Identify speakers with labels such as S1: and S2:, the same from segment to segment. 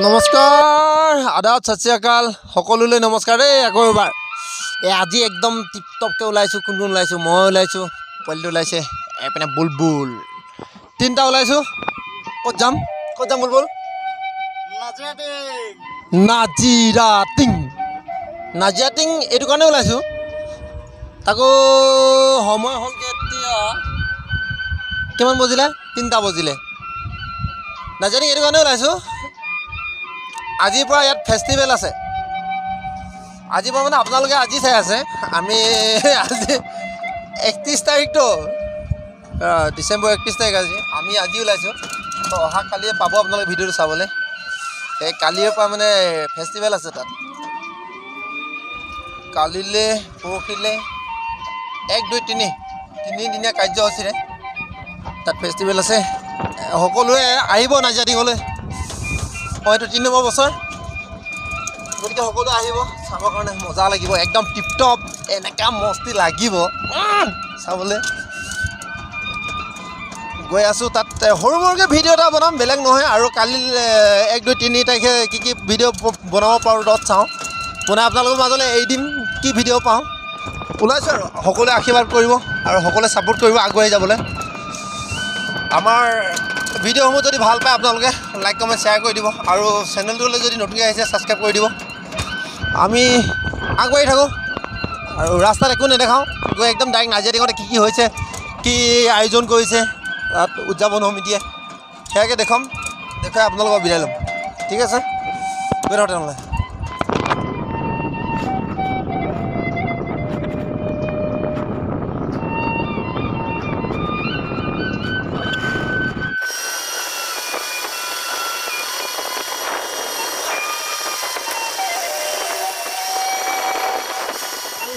S1: নমস্কাৰ আদাব সত শ্ৰী আকাল সকলোলৈ নমস্কাৰ দেই আকৌ এবাৰ আজি একদম টিপটপকৈ ওলাইছোঁ কোন ওলাইছোঁ মই ওলাইছোঁ পোৱালিটো ওলাইছে এইপিনে বুলবুল তিনিটা ওলাইছোঁ ক'ত যাম বুলবুল নাজিৰাটিং এইটো কাৰণে ওলাইছোঁ তাকো সময় হ'ল কেতিয়া কিমান বজিলে 3টা বজিলে নাজিৰাটিং এইটো কাৰণে ওলাইছোঁ আজিৰ পৰা ইয়াত ফেষ্টিভেল আছে আজিৰ পৰা মানে আপোনালোকে আজি চাই আছে আমি আজি 31 তাৰিখটো ডিচেম্বৰ 31 তাৰিখ আজি ওলাইছোঁ তো অহা কালিয়ে পাব আপোনালোকে ভিডিঅ'টো চাবলৈ এই কালিৰ পৰা মানে ফেষ্টিভেল আছে তাত কালিলৈ পৰহিলৈ 1 2 3 তিনিদিনীয়া কাৰ্যসূচীৰে তাত ফেষ্টিভেল আছে সকলোৱে আহিব নাজিৰাটিঙলৈ হয়তো 3 নম্বৰ বছৰ গতিকে সকলোৱে আহিব চাবৰ কাৰণে মজা লাগিব একদম টিপটপ এনেকুৱা মস্তি লাগিব চাবলৈ গৈ আছোঁ তাত সৰু সৰুকৈ ভিডিঅ' এটা বনাম বেলেগ নহয় আৰু কালি 1 2 3 তাৰিখে কি ভিডিঅ' বনাব পাৰোঁ তাত চাওঁ বনাই আপোনালোকৰ মাজলৈ এৰি দিম কি ভিডিঅ' পাওঁ ওলাইছোঁ আৰু সকলোৱে আশীৰ্বাদ কৰিব আৰু সকলোৱে ছাপোৰ্ট কৰিব আগুৱাই যাবলৈ আমাৰ ভিডিঅ'সমূহ যদি ভাল পায় আপোনালোকে লাইক কমেণ্ট শ্বেয়াৰ কৰি দিব আৰু চেনেলটোলৈ যদি নতুনকৈ আহিছে ছাবস্ক্ৰাইব কৰি দিব আমি আগবাঢ়ি থাকোঁ আৰু ৰাস্তাত একো নেদেখাওঁ গৈ একদম ডাইৰেক্ট নাজিৰাটিঙতে কি হৈছে কি আয়োজন কৰিছে তাত উদযাপন সমিতিয়ে সেয়াকৈ দেখুৱাই আপোনালোকক বিদায় ল'ম ঠিক আছে গৈ থাকোঁ তেনেহ'লে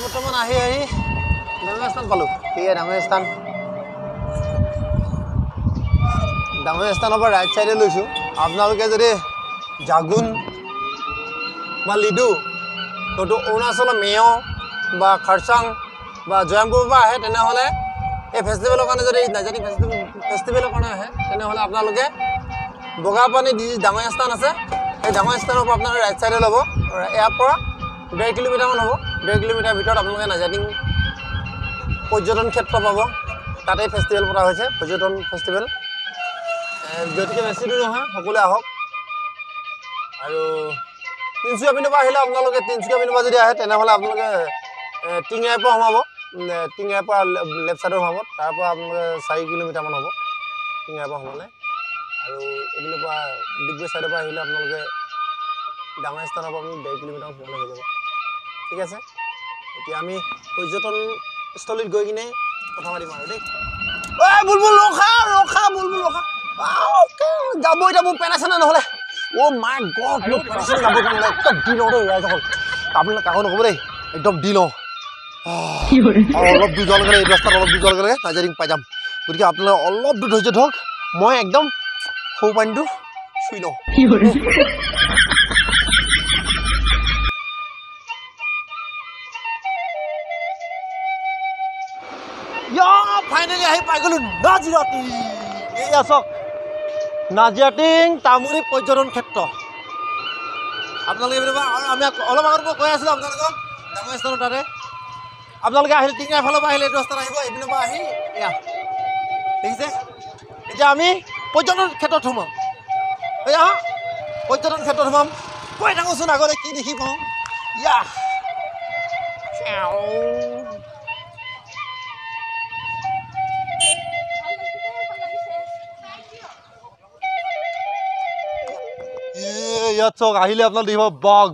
S1: বৰ্তমান আহি ডাঙৰ স্থান পালোঁ ঠিক আছে ডাঙৰ স্থানৰ পৰা ৰাইট চাইডে লৈছোঁ আপোনালোকে যদি জাগুন বা লিডু হয়তো অৰুণাচলৰ মেয় বা খাৰচাং বা জয়মপুৰৰ পৰা আহে তেনেহ'লে এই ফেষ্টিভেলৰ কাৰণে যদি নাজিৰাটিং ফেষ্টিভেলৰ কাৰণে আহে তেনেহ'লে আপোনালোকে বগাপানী যি ডাঙৰ স্থান আছে সেই ডাঙৰ স্থানৰ পৰা আপোনালোকে ৰাইট চাইডে ল'ব ইয়াৰ পৰা 1.5 কিলোমিটাৰমান হ'ব 1.5 কিলোমিটাৰ ভিতৰত আপোনালোকে নাজিৰাটিং পৰ্যটন ক্ষেত্ৰ পাব তাতেই ফেষ্টিভেল পতা হৈছে পৰ্যটন ফেষ্টিভেল যদিকে বেছি দূৰ নহয় সকলোৱে আহক আৰু তিনিচুকীয়া পিনৰ পৰা আহিলে আপোনালোকে তিনিচুকীয়া পিনৰ পৰা যদি আহে তেনেহ'লে আপোনালোকে টিঙাইৰ পৰা সোমাব টিঙাইৰ পৰা লেফ্ট ছাইডত সোমাব তাৰ পৰা আপোনালোকে 4 কিলোমিটাৰমান হ'ব টিঙাইৰ পৰা সোমালে আৰু এইপিনৰ পৰা ডিগবৈ ছাইডৰ পৰা আহিলে আপোনালোকে ডাঙৰ স্থানৰ পৰা আপুনি 1.5 কিলোমিটাৰ সোমালে হৈ যাব ঠিক আছে এতিয়া আমি পৰ্যটনস্থলীত গৈ কিনে কথা পাতিম আৰু দেই বুলবুল ৰখা বুলবুল ৰখা যাব এতিয়া মোৰ পেন আছে নে নহ'লে মাই গড মোৰ পেন আছে যাব নহ'লে একদম দি লওঁ দেই ৰাইজ হ'ল আপোনালোকে কাকো নক'ব দেই একদম দি লওঁ অলপ দূৰ যোৱাৰ লগে এই ৰাস্তাত অলপ দূৰ যোৱাৰ লগে নাজিৰাটিং পাই যাম গতিকে আপোনালোকে অলপ দূৰ ধৈৰ্য ধৰক মই একদম সৌ পানীটো চুই লওঁ ফাইনেলি আহি পাই গ'লোঁ নাজিৰাটিং এয়া চাওক নাজিৰাটিং তামুলী পৰ্যটন ক্ষেত্ৰ আপোনালোকে আৰু আমি অলপ আগত মই কৈ আছিলোঁ আপোনালোকক ডাঙৰ স্থানৰ তাতে আপোনালোকে আহিলে টিঙাৰ ফালৰ পৰা আহিলে এইটো ৰাস্তাত আহিব এইপিনৰ পৰা আহি এয়া দেখিছে এতিয়া আমি পৰ্যটন ক্ষেত্ৰত সোমাম এয়া পৰ্যটন ক্ষেত্ৰত সোমাম কৈ থাকোঁচোন আগতে কি দেখি পাওঁ ইয়া ইয়াত চাওক আহিলে আপোনালোকে দেখিব বাঘ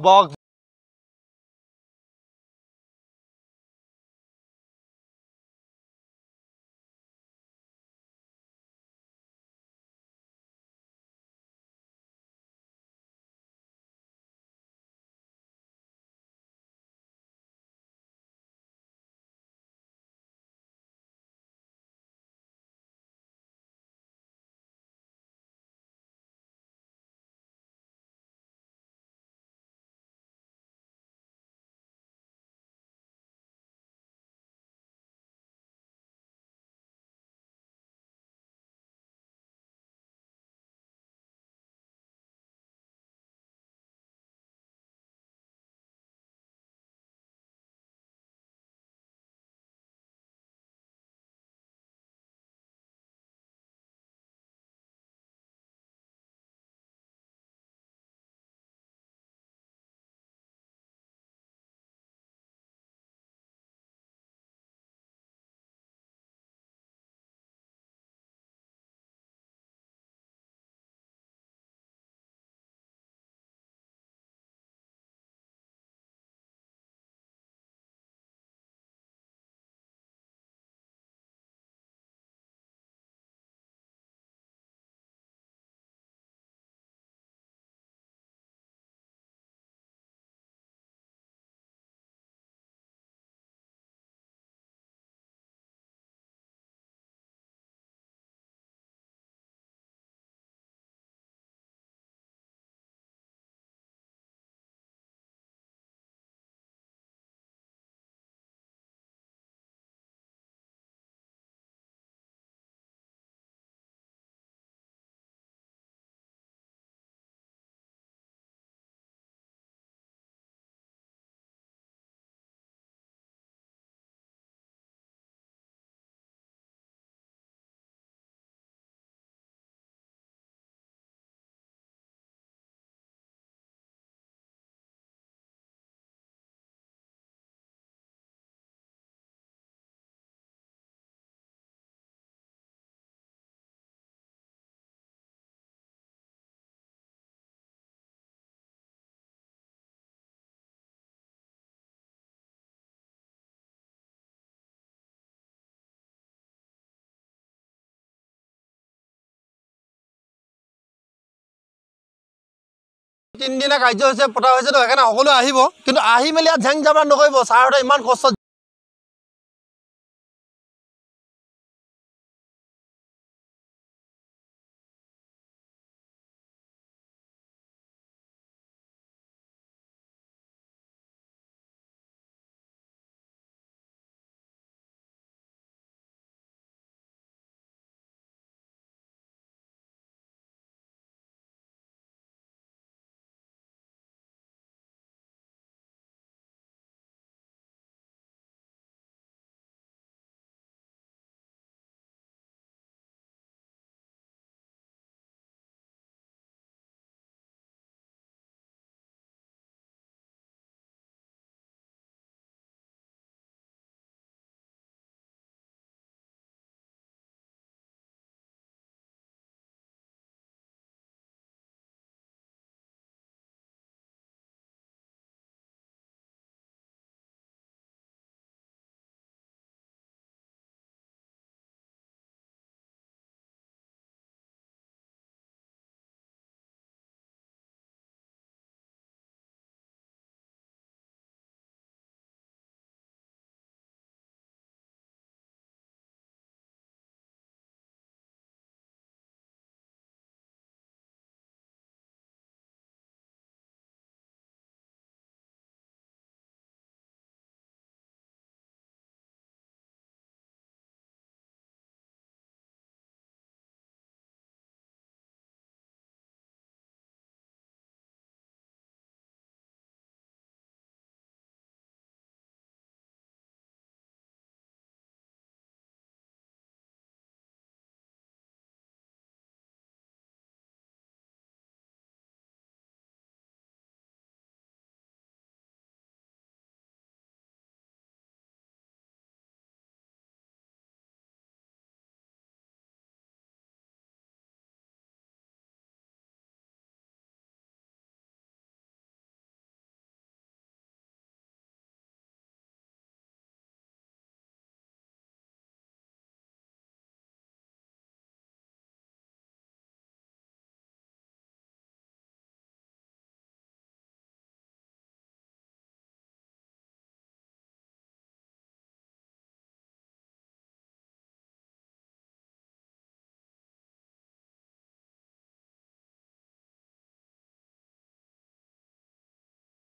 S1: তিনিদিনীয়া কাৰ্যসূচী পতা হৈছেতো সেইকাৰণে সকলোৱে আহিব কিন্তু আহি মেলি ইয়াত ঝেং জাবাৰ নকৰিব ছাৰহঁতে ইমান কষ্ট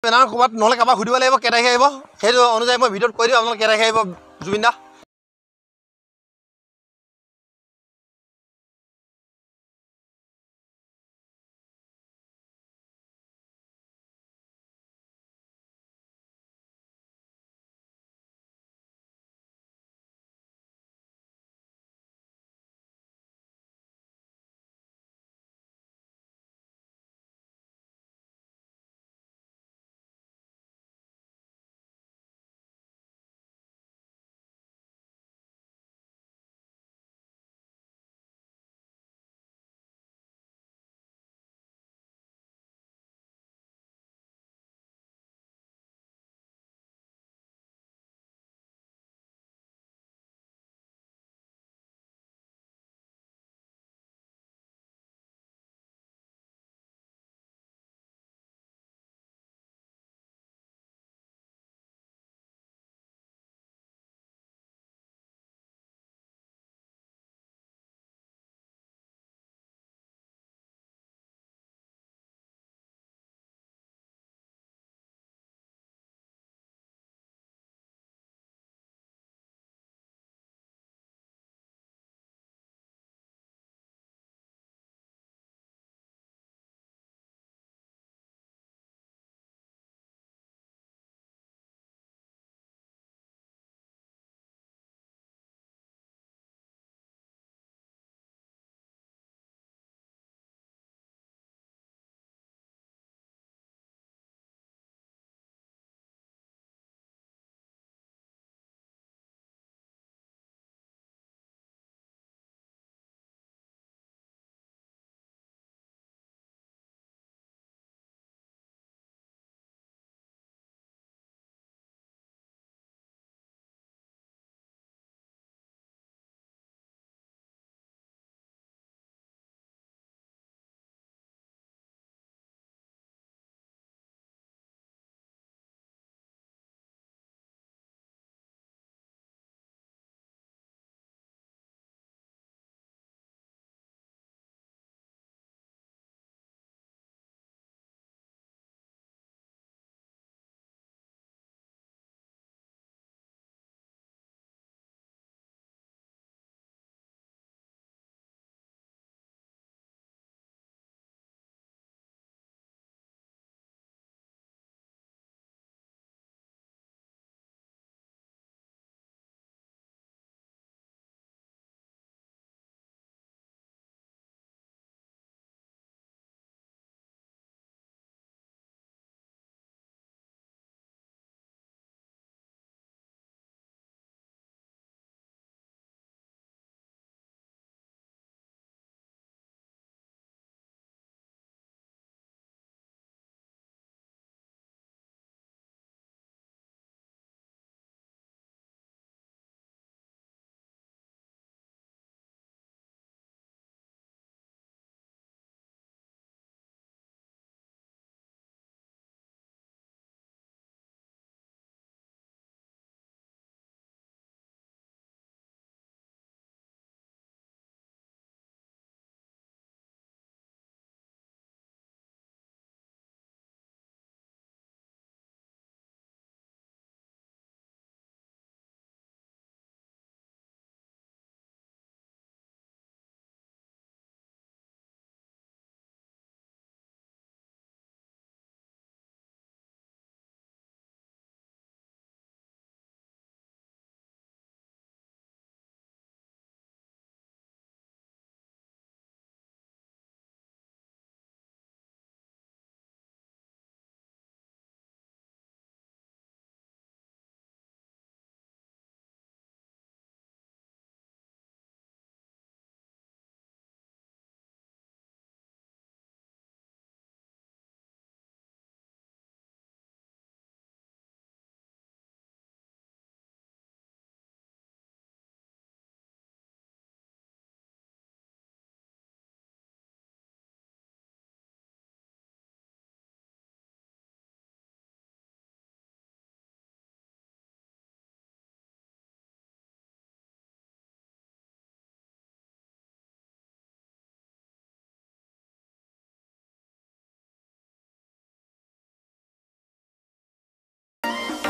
S1: বেনাৰ ক'ৰবাত নহ'লে কাৰোবাক সুধিব লাগিব কেই তাৰিখে আহিব সেইটো অনুযায়ী মই ভিডিঅ'ত কৈ দিম আপোনালোকে কেই তাৰিখে আহিব জুবিন দা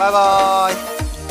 S1: বাই বাই।